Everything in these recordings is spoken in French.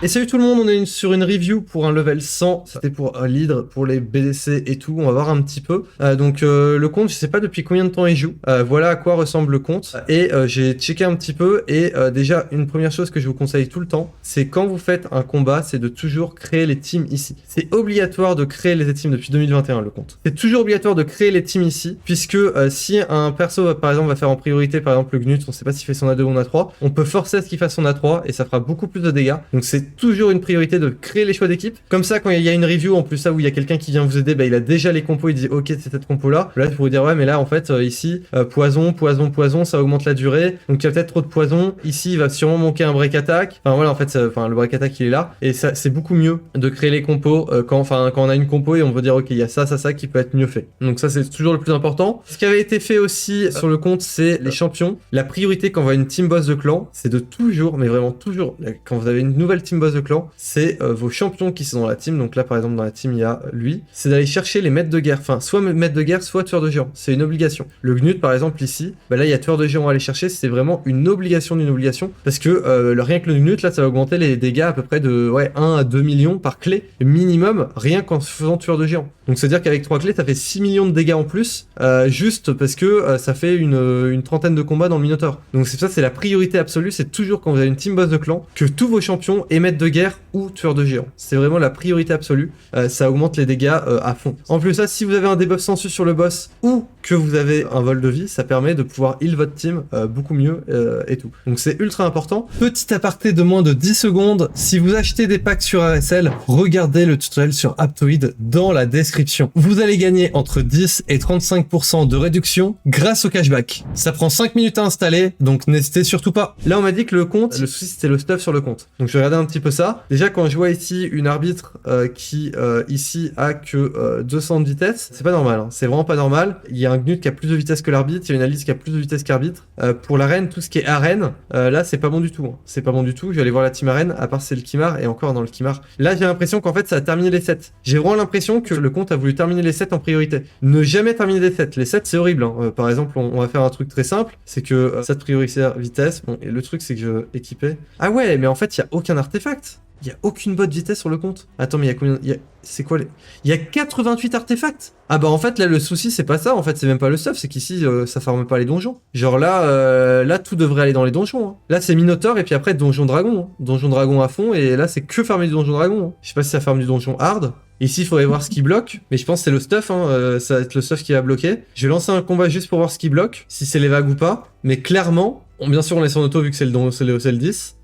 Et salut tout le monde, on est sur une review pour un level 100, c'était pour l'hydre, pour les BDC et tout, on va voir un petit peu. Le compte, je sais pas depuis combien de temps il joue, voilà à quoi ressemble le compte. Et j'ai checké un petit peu et déjà une première chose que je vous conseille tout le temps, c'est quand vous faites un combat, c'est de toujours créer les teams ici. C'est obligatoire de créer les teams depuis 2021 le compte. C'est toujours obligatoire de créer les teams ici, puisque si un perso par exemple va faire en priorité par exemple le Gnut, on sait pas s'il fait son A2 ou son A3, on peut forcer à ce qu'il fasse son A3 et ça fera beaucoup plus de dégâts. Donc c'est toujours une priorité de créer les choix d'équipe. Comme ça, quand il y a une review en plus ça où il y a quelqu'un qui vient vous aider, bah, il a déjà les compos, il dit ok c'est cette compo là. Là pour vous dire ouais mais là en fait ici poison, poison, ça augmente la durée. Donc il y a peut-être trop de poison. Ici il va sûrement manquer un break attack. Enfin voilà en fait, le break attack il est là. Et ça c'est beaucoup mieux de créer les compos quand on a une compo et on veut dire ok il y a ça qui peut être mieux fait. Donc ça c'est toujours le plus important. Ce qui avait été fait aussi sur le compte c'est les champions. La priorité quand on voit une team boss de clan, c'est de toujours, mais vraiment toujours, quand vous avez une nouvelle team boss de clan, c'est vos champions qui sont dans la team. Donc là par exemple dans la team il y a lui, c'est d'aller chercher les maîtres de guerre, enfin soit maîtres de guerre soit tueurs de géants, c'est une obligation. Le Gnut par exemple ici, bah là il y a tueurs de géants à aller chercher, c'est vraiment une obligation d'une obligation, parce que rien que le Gnut là ça va augmenter les dégâts à peu près de 1 à 2 millions par clé minimum, rien qu'en faisant tueur de géants. Donc c'est à dire qu'avec 3 clés ça fait 6 millions de dégâts en plus, juste parce que ça fait une trentaine de combats dans le Minotaur. Donc c'est ça, c'est la priorité absolue, c'est toujours quand vous avez une team boss de clan, que tous vos champions aient maîtres de guerre ou tueurs de géants. C'est vraiment la priorité absolue, ça augmente les dégâts à fond. En plus ça, si vous avez un debuff sensu sur le boss, ou que vous avez un vol de vie, ça permet de pouvoir heal votre team beaucoup mieux et tout. Donc c'est ultra important. Petit aparté de moins de 10 secondes, si vous achetez des packs sur RSL, regardez le tutoriel sur Aptoide dans la description. Vous allez gagner entre 10 et 35% de réduction grâce au cashback. Ça prend 5 minutes à installer, donc n'hésitez surtout pas. Là on m'a dit que le compte, le souci c'était le stuff sur le compte. Donc je vais regarder un petit peu ça. Déjà quand je vois ici une arbitre qui ici a que 200 de vitesse, c'est pas normal, hein. C'est vraiment pas normal. Il y a un Gnut qui a plus de vitesse que l'arbitre, il y a une Alice qui a plus de vitesse qu'arbitre. Pour l'arène, tout ce qui est arène, là c'est pas bon du tout, hein. C'est pas bon du tout. Je vais aller voir la team arène, à part c'est le Kimar, et encore dans le Kimar. Là j'ai l'impression qu'en fait ça a terminé les 7. J'ai vraiment l'impression que le compte a voulu terminer les 7 en priorité. Ne jamais terminer les 7. Les 7 c'est horrible, hein. Par exemple on va faire un truc très simple, c'est que 7 prioritaire vitesse, bon, et le truc c'est que je équipais. Ah ouais mais en fait il y a aucun artefact. Il y a aucune botte vitesse sur le compte. Attends, mais il y a combien... C'est quoi les... Il y a 88 artefacts. Ah bah en fait là le souci c'est pas ça, en fait c'est même pas le stuff, c'est qu'ici ça farme pas les donjons. Genre là, là tout devrait aller dans les donjons, hein. Là c'est Minotaur et puis après donjon dragon, hein. Donjon dragon à fond et là c'est que farmer du donjon dragon, hein. Je sais pas si ça farme du donjon hard. Ici il faudrait voir ce qui bloque, mais je pense que c'est le stuff, hein. Ça va être le stuff qui va bloquer. Je vais lancer un combat juste pour voir ce qui bloque, si c'est les vagues ou pas. Mais clairement, bien sûr on laisse en auto vu que c'est le 10.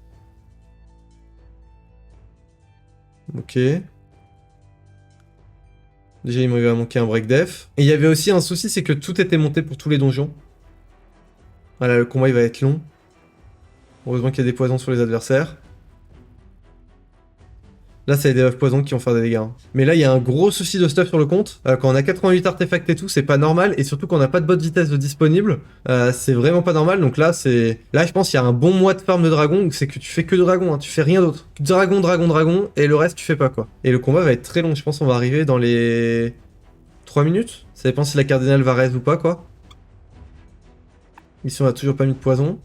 Ok. Déjà, il m'a manqué un break def. Et il y avait aussi un souci, c'est que tout était monté pour tous les donjons. Voilà, le combat, il va être long. Heureusement qu'il y a des poisons sur les adversaires. Là, c'est les debuffs poisons qui vont faire des dégâts, hein. Mais là, il y a un gros souci de stuff sur le compte. Quand on a 88 artefacts et tout, c'est pas normal. Et surtout quand on n'a pas de bot vitesse de disponible, c'est vraiment pas normal. Donc là, je pense qu'il y a un bon mois de farm de dragon, c'est que tu fais que de dragon, hein. Tu fais rien d'autre. Dragon, dragon, dragon, et le reste, tu fais pas, quoi. Et le combat va être très long. Je pense qu'on va arriver dans les 3 minutes. Ça dépend si la cardinale va raise ou pas, quoi. Ici, on a toujours pas mis de poison.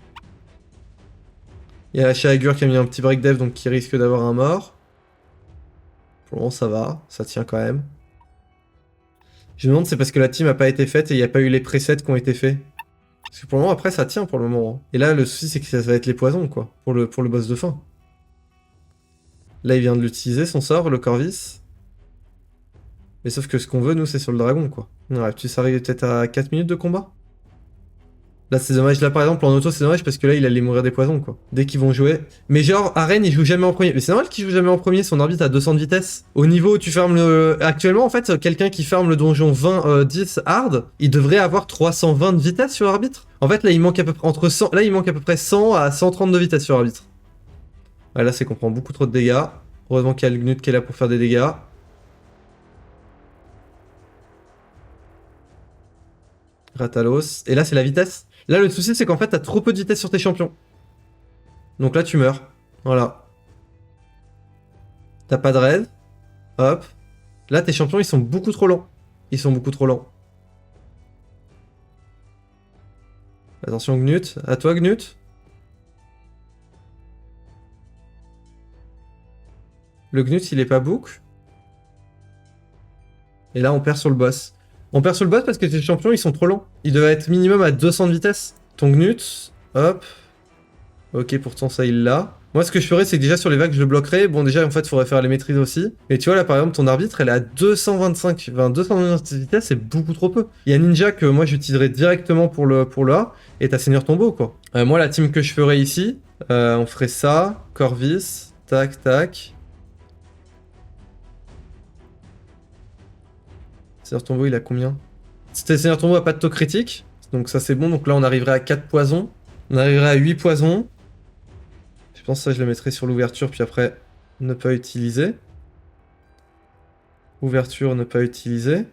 Il y a la Shahagur qui a mis un petit break dev, donc qui risque d'avoir un mort. Pour le moment, ça va, ça tient quand même. Je me demande, c'est parce que la team a pas été faite et il n'y a pas eu les presets qui ont été faits. Parce que pour le moment, après, ça tient pour le moment, hein. Et là, le souci, c'est que ça va être les poisons, quoi, pour le boss de fin. Là, il vient de l'utiliser, son sort, le Corvus. Mais sauf que ce qu'on veut, nous, c'est sur le dragon, quoi. On aurait pu s'arriver peut-être à 4 minutes de combat. Là, c'est dommage. Là, par exemple, en auto, c'est dommage parce que là, il allait mourir des poisons, quoi. Dès qu'ils vont jouer. Mais genre, Arène, il joue jamais en premier. Mais c'est normal qu'il joue jamais en premier. Son arbitre a 200 de vitesse. Au niveau où tu fermes le... Actuellement, en fait, quelqu'un qui ferme le donjon 20-10 hard, il devrait avoir 320 de vitesse sur arbitre. En fait, là, il manque à peu près entre 100... Là, il manque à peu près 100 à 130 de vitesse sur arbitre. Ouais, là, c'est qu'on prend beaucoup trop de dégâts. Heureusement qu'il y a le Gnut qui est là pour faire des dégâts. Ratalos. Et là, c'est la vitesse. Là, le souci, c'est qu'en fait, t'as trop peu de vitesse sur tes champions. Donc là, tu meurs. Voilà. T'as pas de raid. Hop. Là, tes champions, ils sont beaucoup trop lents. Ils sont beaucoup trop lents. Attention, Gnut. À toi, Gnut. Le Gnut, il est pas book. Et là, on perd sur le boss. On perd sur le boss parce que tes champions, ils sont trop lents. Ils doivent être minimum à 200 de vitesse. Ton Gnut, hop. Ok, pourtant ça, il l'a. Moi, ce que je ferais, c'est que déjà sur les vagues, je le bloquerais. Bon, déjà, en fait, il faudrait faire les maîtrises aussi. Et tu vois, là, par exemple, ton arbitre, elle est à 225. Enfin, 225 de vitesse, c'est beaucoup trop peu. Il y a Ninja que moi, j'utiliserais directement pour le A. Et t'as Seigneur Tombeau, quoi. Moi, la team que je ferais ici, on ferait ça. Corvus, tac, tac. Seigneur Tombeau, il a combien? C'était Seigneur Tombeau a pas de taux critique. Donc ça, c'est bon. Donc là, on arriverait à 4 poisons. On arriverait à 8 poisons. Je pense que ça, je le mettrai sur l'ouverture, puis après, ne pas utiliser. Ouverture, ne pas utiliser.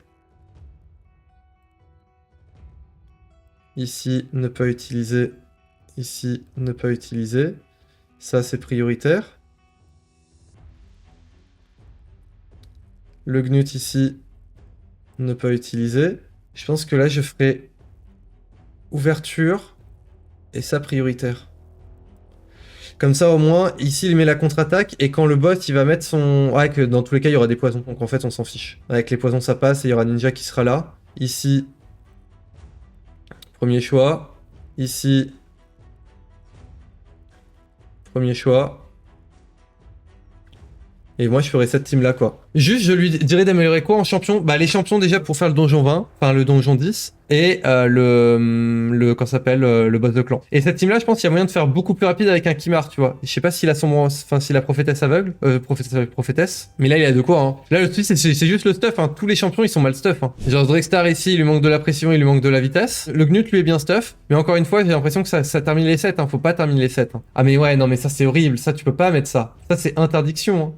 Ici, ne pas utiliser. Ici, ne pas utiliser. Ça, c'est prioritaire. Le Gnut ici, ne pas utiliser. Je pense que là, je ferai ouverture et ça prioritaire. Comme ça, au moins, ici, il met la contre-attaque. Et quand le boss, il va mettre son... Ouais, que dans tous les cas, il y aura des poisons. Donc en fait, on s'en fiche. Avec les poisons, ça passe. Et il y aura Ninja qui sera là. Ici, premier choix. Ici, premier choix. Et moi, je ferais cette team-là, quoi. Juste, je lui dirais d'améliorer quoi en champion? Bah, les champions, déjà, pour faire le donjon 20. Enfin, le donjon 10. Et comment ça s'appelle, le boss de clan. Et cette team-là, je pense qu'il y a moyen de faire beaucoup plus rapide avec un Kimar, tu vois. Je sais pas s'il a si la prophétesse aveugle. Prophétesse. Mais là, il a de quoi, hein. Là, le truc, c'est juste le stuff, hein. Tous les champions, ils sont mal stuff, hein. Genre, Drextar, ici, il lui manque de la pression, il lui manque de la vitesse. Le Gnut, lui, est bien stuff. Mais encore une fois, j'ai l'impression que ça termine les 7, hein. Faut pas terminer les 7, hein. Ah, mais ouais, non, mais ça, c'est horrible. Ça, tu peux pas mettre ça. Ça, c'est interdiction, hein.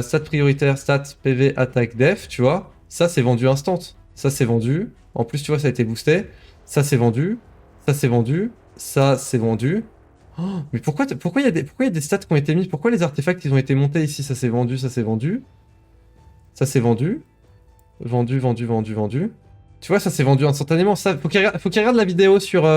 Stat prioritaire, stat, PV, attaque, def, tu vois. Ça, c'est vendu instant. Ça, c'est vendu. En plus, tu vois, ça a été boosté. Ça, c'est vendu. Ça, c'est vendu. Ça, c'est vendu. Oh, mais pourquoi il y a des stats qui ont été mis? Pourquoi les artefacts, ils ont été montés ici? Ça, c'est vendu. Ça, c'est vendu. Ça, c'est vendu. Vendu, vendu, vendu, vendu. Tu vois, ça s'est vendu instantanément. Ça, faut qu'il regarde la vidéo sur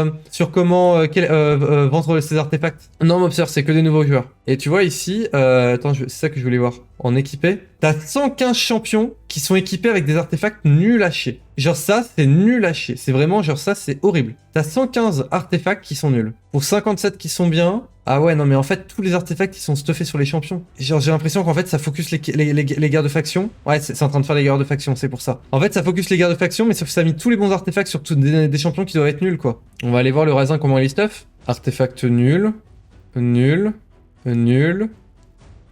comment vendre ces artefacts. Non, Mobster, c'est que des nouveaux joueurs. Et tu vois ici, attends, c'est ça que je voulais voir. En équipé, t'as 115 champions qui sont équipés avec des artefacts nuls à chier. Genre ça, c'est nul à chier. C'est vraiment, genre ça, c'est horrible. T'as 115 artefacts qui sont nuls. Pour 57 qui sont bien. Ah ouais, non mais en fait, tous les artefacts, ils sont stuffés sur les champions. Genre, j'ai l'impression qu'en fait, ça focus les guerres de faction. Ouais, c'est en train de faire les guerres de faction, c'est pour ça. En fait, ça focus les guerres de faction, mais sauf que ça a mis tous les bons artefacts sur des champions qui doivent être nuls, quoi. On va aller voir le raisin, comment il est stuff. Artefact nul. Nul. Nul.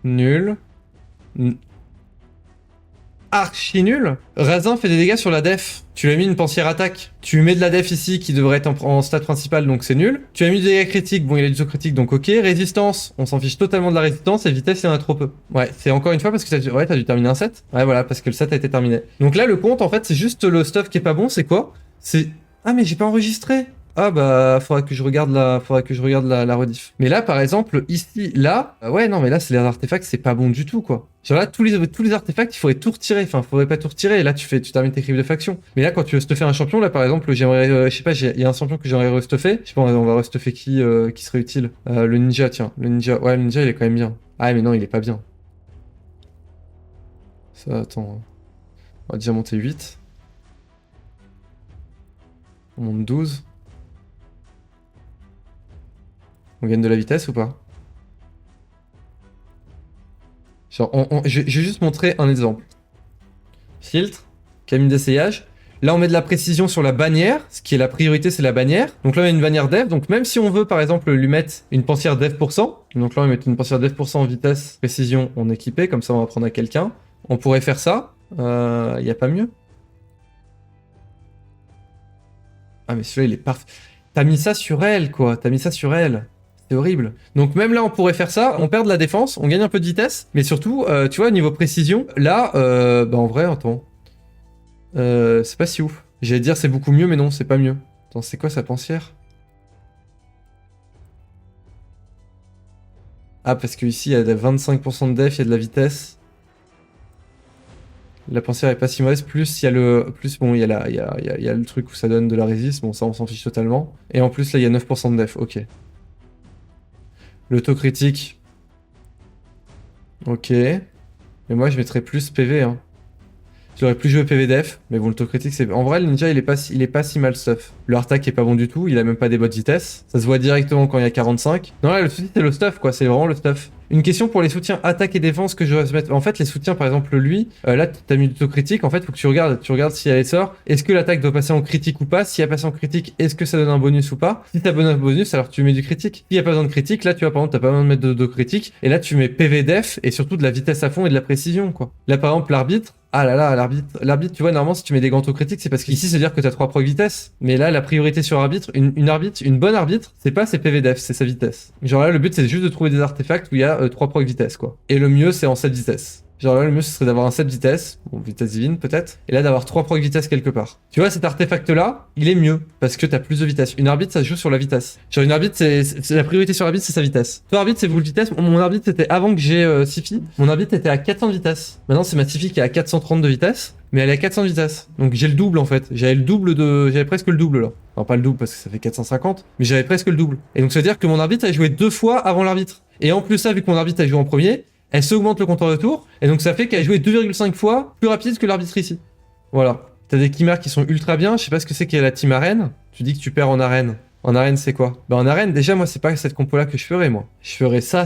Nul. Archi nul. Raisin fait des dégâts sur la def. Tu lui as mis une pensière attaque. Tu lui mets de la def ici qui devrait être en stat principal, donc c'est nul. Tu as mis des dégâts critiques, bon il a du saut critique, donc ok. Résistance, on s'en fiche totalement de la résistance. Et vitesse, il y en a trop peu. Ouais, c'est encore une fois parce que t'as dû terminer un set. Ouais voilà, parce que le set a été terminé. Donc là le compte en fait c'est juste le stuff qui est pas bon, c'est quoi? C'est... Ah mais j'ai pas enregistré. Ah bah faudrait que je regarde la rediff. Mais là par exemple ici là ouais non mais là c'est les artefacts c'est pas bon du tout quoi. Genre là tous les artefacts il faudrait tout retirer, enfin faudrait pas tout retirer. Là tu termines tes crimes de faction. Mais là quand tu veux stuffer un champion là par exemple j'aimerais je sais pas il y a un champion que j'aimerais restuffer. Je sais pas on va restuffer qui serait utile. Le ninja tiens le ninja ouais le ninja il est quand même bien. Ah mais non il est pas bien. Ça attends on va déjà monter 8. On monte 12. On gagne de la vitesse ou pas? Genre, je vais juste montrer un exemple. Filtre, cabine d'essayage. Là, on met de la précision sur la bannière. Ce qui est la priorité, c'est la bannière. Donc là, on a une bannière dev. Donc même si on veut, par exemple, lui mettre une pensière dev %. Donc là, on va mettre une pensière dev % en vitesse, précision, on équipé. Comme ça, on va prendre à quelqu'un. On pourrait faire ça. Y a pas mieux. Ah, mais celui-là, il est parfait. T'as mis ça sur elle, quoi. T'as mis ça sur elle. C'est horrible. Donc même là, on pourrait faire ça. On perd de la défense, on gagne un peu de vitesse. Mais surtout, tu vois, niveau précision, là, bah en vrai, attends. C'est pas si ouf. J'allais dire c'est beaucoup mieux, mais non, c'est pas mieux. Attends, c'est quoi sa pensière? Ah, parce que ici, il y a 25% de def, il y a de la vitesse. La pensière est pas si mauvaise. Plus, il y a le... Plus, bon, il y a, il y a le truc où ça donne de la résist. Bon, ça, on s'en fiche totalement. Et en plus, là, il y a 9% de def. Ok. Le taux critique. Ok. Mais moi, je mettrais plus PV, hein. J'aurais plus joué PVDF, mais bon, l'autocritique, c'est... En vrai, le ninja, il est pas si mal stuff. Le hardtack est pas bon du tout, il a même pas des bottes vitesse. Ça se voit directement quand il y a 45. Non, là, le souci, c'est le stuff, quoi. C'est vraiment le stuff. Une question pour les soutiens attaque et défense que je vais se mettre. En fait, les soutiens, par exemple, lui, là, t'as mis d'autocritique. En fait, faut que tu regardes si elle sort. Est-ce que l'attaque doit passer en critique ou pas? Si elle passe en critique, est-ce que ça donne un bonus ou pas? Si t'as un bonus, alors tu mets du critique. S'il y a pas besoin de critique, là, tu vois, par exemple, t'as pas besoin de mettre de critique. Et là, tu mets PVDF et surtout de la vitesse à fond et de la précision, quoi. Là, par exemple, l'arbitre. Ah là là, l'arbitre, tu vois, normalement, si tu mets des gants critiques, c'est parce qu'ici, c'est dire que t'as 3 procs vitesse. Mais là, la priorité sur arbitre, une bonne arbitre, c'est pas ses PVDF, c'est sa vitesse. Genre là, le but, c'est juste de trouver des artefacts où il y a 3 procs vitesse, quoi. Et le mieux, c'est en 7 vitesse. Genre là, le mieux, ce serait d'avoir un 7 vitesse, bon, vitesse divine peut-être, et là d'avoir 3 procs vitesse quelque part. Tu vois, cet artefact-là, il est mieux, parce que t'as plus de vitesse. Une arbitre, ça se joue sur la vitesse. Genre une arbitre, c'est la priorité sur l'arbitre, c'est sa vitesse. Toi, arbitre, c'est full vitesse. Mon arbitre, c'était avant que j'ai Sifi. Mon arbitre était à 400 de vitesse. Maintenant, c'est ma Sifi qui est à 430 de vitesse, mais elle est à 400 de vitesse. Donc j'ai le double en fait. J'avais presque le double là. Enfin, pas le double parce que ça fait 450, mais j'avais presque le double. Et donc ça veut dire que mon arbitre a joué 2 fois avant l'arbitre. Et en plus, ça, vu que mon arbitre a joué en premier, elle s'augmente le compteur de tour, et donc ça fait qu'elle a joué 2,5 fois plus rapide que l'arbitre ici. Voilà. T'as des chimères qui sont ultra bien, je sais pas ce que c'est qu'est la team arène. Tu dis que tu perds en arène. En arène, c'est quoi? Bah en arène, déjà, moi, c'est pas cette compo-là que je ferais, moi. Je ferais ça.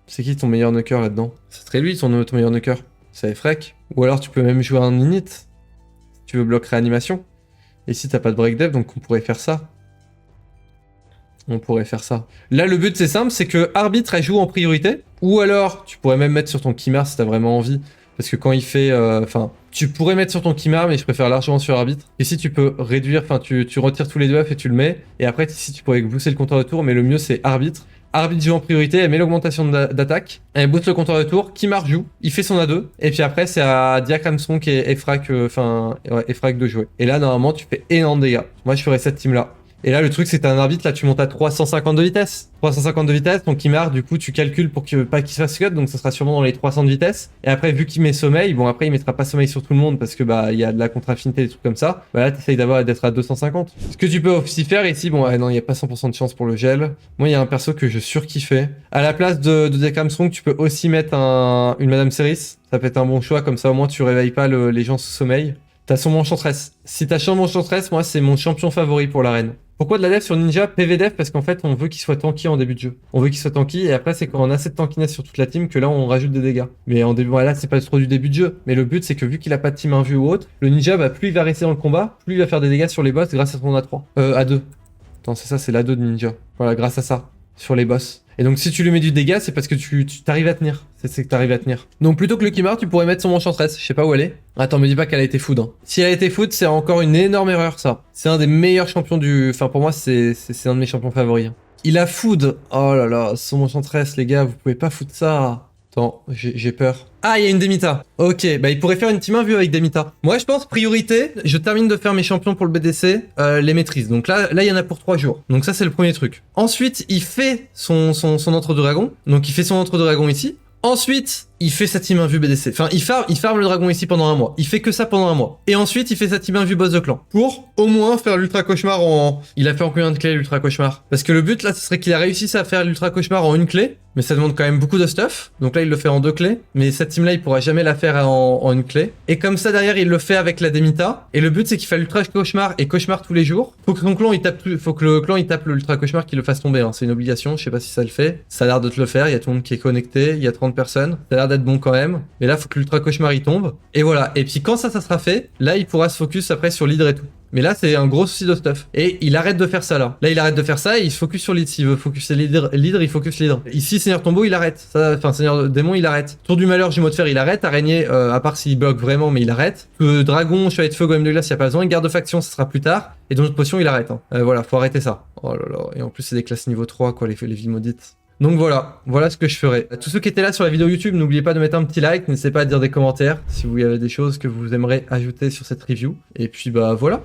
C'est qui ton meilleur knocker là-dedans? Ce serait lui, ton meilleur knocker. C'est Efrek. Ou alors tu peux même jouer un init. Si tu veux bloc réanimation. Et si t'as pas de break dev, donc on pourrait faire ça. Là, le but, c'est simple, c'est que arbitre, elle joue en priorité. Ou alors, tu pourrais même mettre sur ton Kimar si t'as vraiment envie. Parce que quand il fait... Enfin, tu pourrais mettre sur ton Kimar, mais je préfère largement sur arbitre. Et si tu peux réduire... Enfin, tu retires tous les buffs et tu le mets. Et après, ici, tu pourrais booster le compteur de tour. Mais le mieux, c'est arbitre. Arbitre joue en priorité, elle met l'augmentation d'attaque. Elle booste le compteur de tour. Kimar joue. Il fait son A2. Et puis après, c'est à Diacramsonk et Efrak... Efrak de jouer. Et là, normalement, tu fais énorme dégâts. Moi, je ferais cette team-là. Et là, le truc, c'est que t'as un arbitre, là, tu montes à 350 de vitesse. 350 de vitesse, donc Kimar, du coup, tu calcules pour pas qu'il se fasse cut, donc ça sera sûrement dans les 300 de vitesse. Et après, vu qu'il met sommeil, bon, après, il mettra pas sommeil sur tout le monde parce que, bah, il y a de la contre-affinité, des trucs comme ça. Bah là, t'essayes d'être à 250. Ce que tu peux aussi faire ici, bon, non, il y a pas 100% de chance pour le gel. Moi, il y a un perso que je surkiffais. À la place de Diacramsonk, tu peux aussi mettre une Madame Ceris. Ça peut être un bon choix, comme ça, au moins, tu réveilles pas les gens sous sommeil. T'as son Enchantress. Si t'as son Enchantress, moi, c'est mon champion favori pour l'arène. Pourquoi de la dev sur Ninja? PVDF, parce qu'en fait, on veut qu'il soit tanky en début de jeu. On veut qu'il soit tanky, et après, c'est quand on a cette tankiness sur toute la team que là, on rajoute des dégâts. Mais en début, voilà, c'est pas trop du début de jeu. Mais le but, c'est que vu qu'il a pas de team invue ou autre, le Ninja, bah, plus il va rester dans le combat, plus il va faire des dégâts sur les boss grâce à son A3. A2. Attends, c'est ça, c'est l'A2 de Ninja. Voilà, grâce à ça. Sur les boss. Et donc si tu lui mets du dégât, c'est parce que tu t'arrives à tenir. C'est que t'arrives à tenir. Donc plutôt que le Kimar, tu pourrais mettre son Enchantress. Je sais pas où elle est. Attends, me dis pas qu'elle a été food. Hein. Si elle a été food, c'est encore une énorme erreur, ça. C'est un des meilleurs champions du... Enfin, pour moi, c'est un de mes champions favoris. Hein. Il a food. Oh là là, son Enchantress, les gars, vous pouvez pas food ça. Attends, j'ai peur. Ah, il y a une Demita. Ok, bah il pourrait faire une team 1 vue avec Demita. Moi, je pense, priorité, je termine de faire mes champions pour le BDC, les maîtrises. Donc là, il y en a pour 3 jours. Donc ça, c'est le premier truc. Ensuite, il fait son entre-dragon. Donc il fait son entre-dragon ici. Ensuite, il fait sa team 1 vue BDC. Enfin, il farme le dragon ici pendant 1 mois. Il fait que ça pendant 1 mois. Et ensuite, il fait sa team 1 vue boss de clan. Pour, au moins, faire l'ultra cauchemar en... Il a fait en combien de clés, l'ultra cauchemar? Parce que le but, là, ce serait qu'il a réussi à faire l'ultra cauchemar en 1 clé. Mais ça demande quand même beaucoup de stuff. Donc là, il le fait en 2 clés. Mais cette team-là, il pourra jamais la faire en 1 clé. Et comme ça, derrière, il le fait avec la Demita. Et le but, c'est qu'il fait l'ultra cauchemar et cauchemar tous les jours. Faut que son clan, faut que le clan, il tape l'ultra cauchemar qu'il le fasse tomber. Hein. C'est une obligation. Je sais pas si ça le fait. Ça a l'air de te le faire. Il y a tout le monde qui est connecté. Il y a 30 personnes. Ça a l'air d'être bon quand même. Mais là, faut que l'ultra cauchemar, il tombe. Et voilà. Et puis quand ça sera fait, là, il pourra se focus après sur l'hydre et tout. Mais là, c'est un gros souci de stuff. Et il arrête de faire ça, là. Là, il arrête de faire ça et il se focus sur l'hydre. S'il veut focuser l'hydre, il focus l'hydre. Ici, Seigneur Tombeau, il arrête. Enfin, Seigneur Démon, il arrête. Tour du Malheur, Jumeau de Fer, il arrête. Araignée, à part s'il bloque vraiment, mais il arrête. Dragon, Chevalier de Feu, Golem de Glace, il n'y a pas besoin. Garde de faction, ça sera plus tard. Et dans notre potion, il arrête. Hein. Voilà, faut arrêter ça. Oh là là. Et en plus, c'est des classes niveau 3, quoi, les villes maudites. Donc voilà ce que je ferai. Tous ceux qui étaient là sur la vidéo YouTube, n'oubliez pas de mettre un petit like, n'hésitez pas à dire des commentaires si vous y avez des choses que vous aimeriez ajouter sur cette review. Et puis bah voilà.